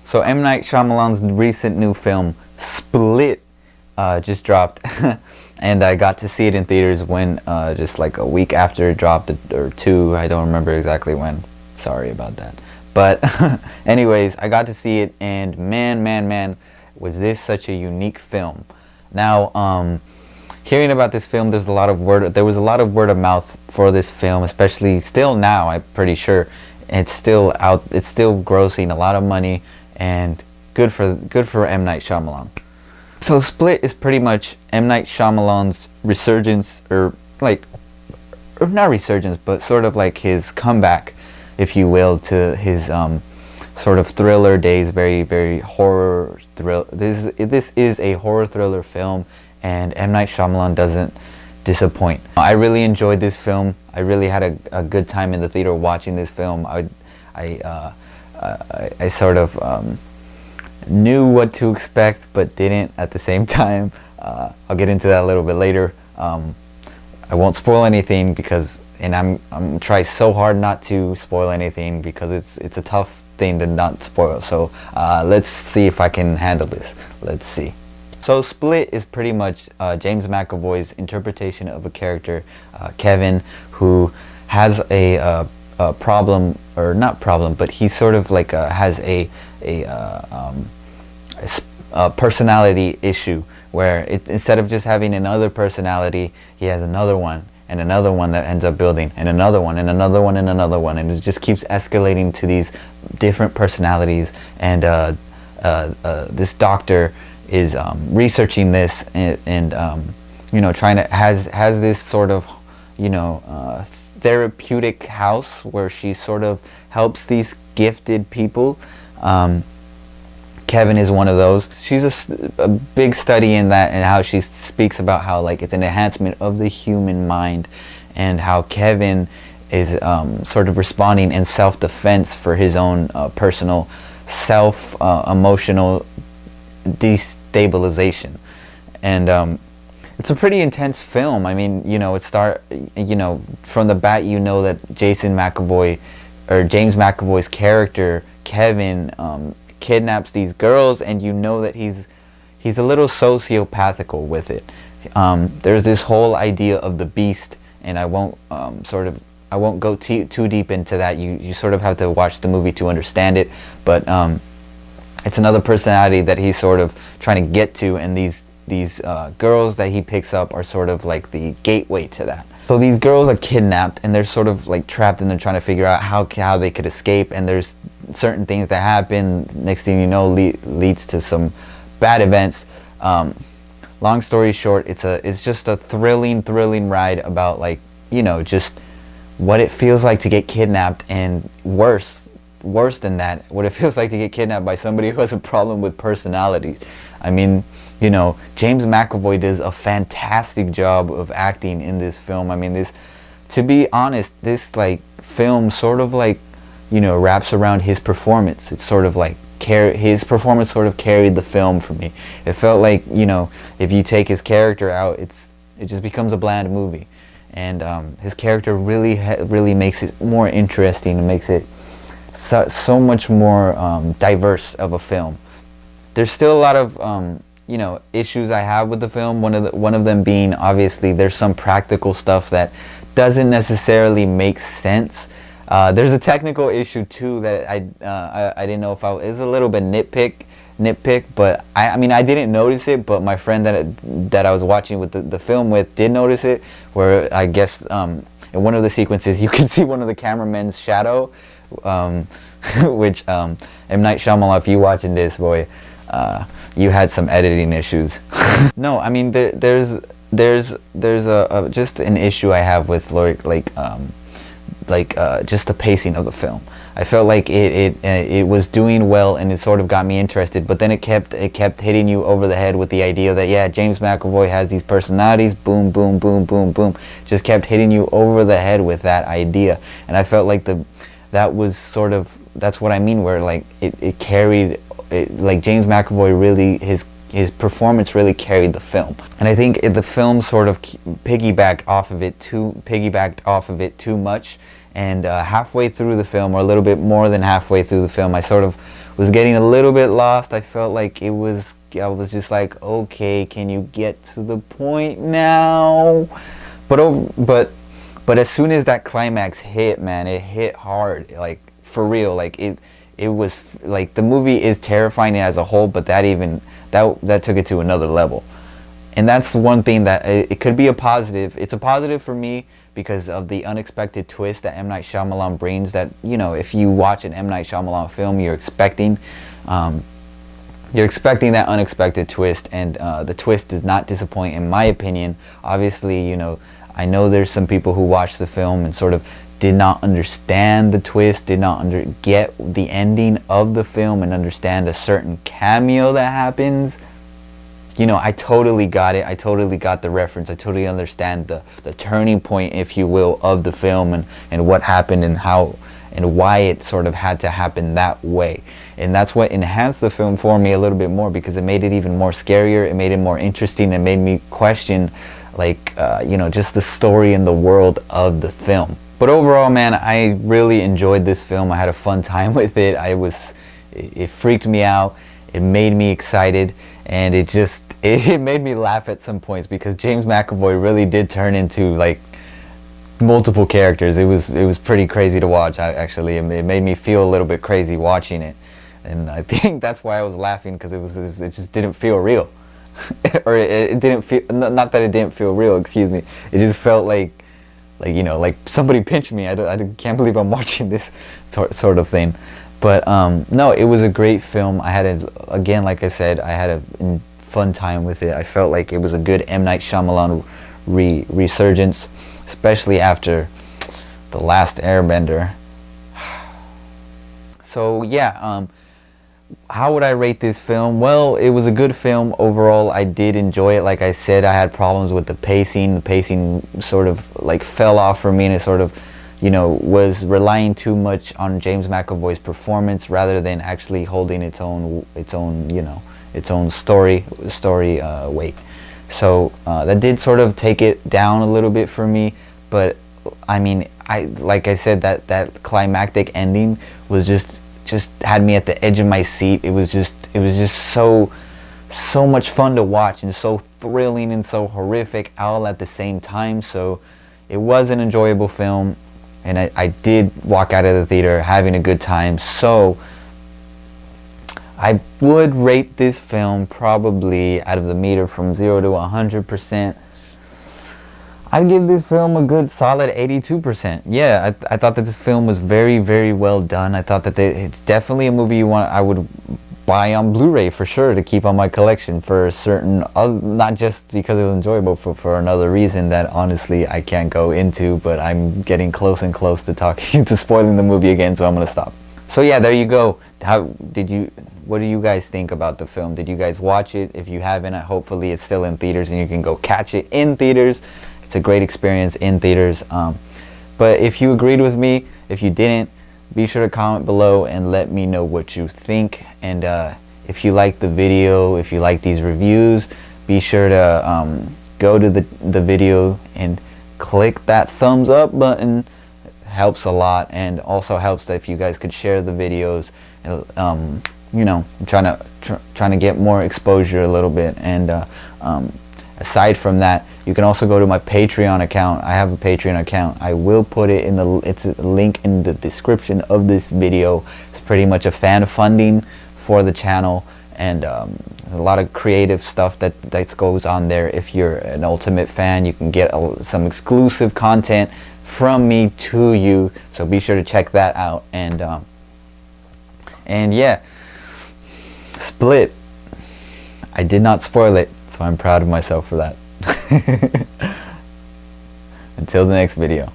So M. Night Shyamalan's recent new film, Split, just dropped. And I got to see it in theaters when, just like a week after it dropped, or two, I don't remember exactly when. Sorry about that. But anyways, I got to see it, and man, was this such a unique film. Now, hearing about this film, there was a lot of word of mouth for this film, especially still now, I'm pretty sure. It's still grossing a lot of money, and good for M. Night Shyamalan. So Split is pretty much M. Night Shyamalan's resurgence, or not resurgence, but sort of like his comeback, if you will, to his sort of thriller days. Very horror thrill. This is a horror thriller film, and M. Night Shyamalan doesn't disappoint. I really enjoyed this film. I really had a good time in the theater watching this film. I sort of knew what to expect, but didn't at the same time. I'll get into that a little bit later. I won't spoil anything I'm trying so hard not to spoil anything, because it's a tough thing to not spoil. So let's see if I can handle this. Let's see. So Split is pretty much James McAvoy's interpretation of a character, Kevin, who has a problem, or not problem, but he sort of like has a personality issue, where instead of just having another personality, he has another one, and another one that ends up building, and another one, and another one, and another one, and it just keeps escalating to these different personalities. And this doctor is researching this, and trying to has this sort of therapeutic house where she sort of helps these gifted people. Kevin is one of those. She's a big study in that, and how she speaks about how it's an enhancement of the human mind, and how Kevin is sort of responding in self-defense for his own personal emotional destabilization. And it's a pretty intense film. I mean, from the bat, that James McAvoy's character Kevin kidnaps these girls, and that he's a little sociopathical with it. There's this whole idea of the beast, and I won't go too deep into that. You sort of have to watch the movie to understand it, but it's another personality that he's sort of trying to get to, and these girls that he picks up are sort of like the gateway to that. So these girls are kidnapped, and they're sort of trapped, and they're trying to figure out how they could escape, and there's certain things that happen. Next thing you know, leads to some bad events. Long story short, it's just a thrilling ride about just what it feels like to get kidnapped, and worse than that, what it feels like to get kidnapped by somebody who has a problem with personalities. I mean, James McAvoy does a fantastic job of acting in this film. I mean, to be honest, this film sort of wraps around his performance. It's sort of his performance sort of carried the film for me. It felt like, if you take his character out, it just becomes a bland movie. And his character really makes it more interesting, and makes it so much more diverse of a film. There's still a lot of issues I have with the film. One of them being, obviously, there's some practical stuff that doesn't necessarily make sense. There's a technical issue too that I didn't know if I was a little bit nitpick, but I mean I didn't notice it, but my friend that I was watching with the film with did notice it, where I guess in one of the sequences you can see one of the cameraman's shadow, which M. Night Shyamalan, if you watching this, boy, you had some editing issues. No, I mean there's just an issue I have with just the pacing of the film. I felt like it was doing well, and it sort of got me interested, but then it kept hitting you over the head with the idea that, yeah, James McAvoy has these personalities, boom, boom, boom, boom, boom. Just kept hitting you over the head with that idea, and I felt like that's what I mean, where it carried it, James McAvoy really, his performance really carried the film. And I think the film sort of piggybacked off of it too much, and halfway through the film, or a little bit more than halfway through the film, I sort of was getting a little bit lost. I felt like I was just like, okay, can you get to the point now? But as soon as that climax hit, man, it hit hard, like for real. Like it was like, the movie is terrifying as a whole, but that took it to another level. And that's one thing that it could be a positive. It's a positive for me because of the unexpected twist that M. Night Shyamalan brings. That, you know, if you watch an M. Night Shyamalan film, you're expecting that unexpected twist, and the twist does not disappoint, in my opinion. Obviously, you know, I know there's some people who watched the film and sort of did not understand the twist, did not get the ending of the film and understand a certain cameo that happens. You know, I totally got it. I totally got the reference. I totally understand the turning point, if you will, of the film, and what happened and how and why it sort of had to happen that way. And that's what enhanced the film for me a little bit more, because it made it even more scarier. It made it more interesting. It made me question, like, you know, just the story and the world of the film. But overall, man, I really enjoyed this film. I had a fun time with it. It freaked me out. It made me excited, and it made me laugh at some points, because James McAvoy really did turn into like multiple characters. It was pretty crazy to watch. Actually, it made me feel a little bit crazy watching it, and I think that's why I was laughing, because it just didn't feel real. Or it didn't feel, not that it didn't feel real, excuse me. It just felt like, you know, like somebody pinched me. I can't believe I'm watching this sort of thing. But no, it was a great film. I had again, like I said, I had a fun time with it. I felt like it was a good M. Night Shyamalan resurgence, especially after The Last Airbender. So yeah, how would I rate this film? Well, it was a good film overall. I did enjoy it. Like I said, I had problems with the pacing. The pacing sort of like fell off for me, and it sort of, you know, was relying too much on James McAvoy's performance rather than actually holding its own, you know, its own story weight. So that did sort of take it down a little bit for me. But I mean, like I said, that climactic ending was just had me at the edge of my seat. It was just so much fun to watch, and so thrilling and so horrific all at the same time. So it was an enjoyable film, and I did walk out of the theater having a good time. So I would rate this film probably, out of the meter from 0 to 100%, I'd give this film a good solid 82%. Yeah, I thought that this film was very, very well done. I thought that it's definitely a movie I would buy on Blu-ray for sure, to keep on my collection for a certain, not just because it was enjoyable, for another reason that honestly I can't go into, but I'm getting close and close to talking to spoiling the movie again, so I'm gonna stop. So yeah, there you go. What do you guys think about the film? Did you guys watch it? If you haven't, hopefully it's still in theaters and you can go catch it in theaters. It's a great experience in theaters. But if you agreed with me, if you didn't, be sure to comment below and let me know what you think. And if you like the video, if you like these reviews, be sure to go to the video and click that thumbs up button. It helps a lot, and also helps that if you guys could share the videos. You know, I'm trying to get more exposure a little bit. And aside from that, you can also go to my Patreon account. I have a Patreon account. I will put it it's a link in the description of this video. It's pretty much a fan funding for the channel, and a lot of creative stuff that goes on there. If you're an Ultimate fan, you can get some exclusive content from me to you. So be sure to check that out. And yeah, Split. I did not spoil it, so I'm proud of myself for that. Until the next video.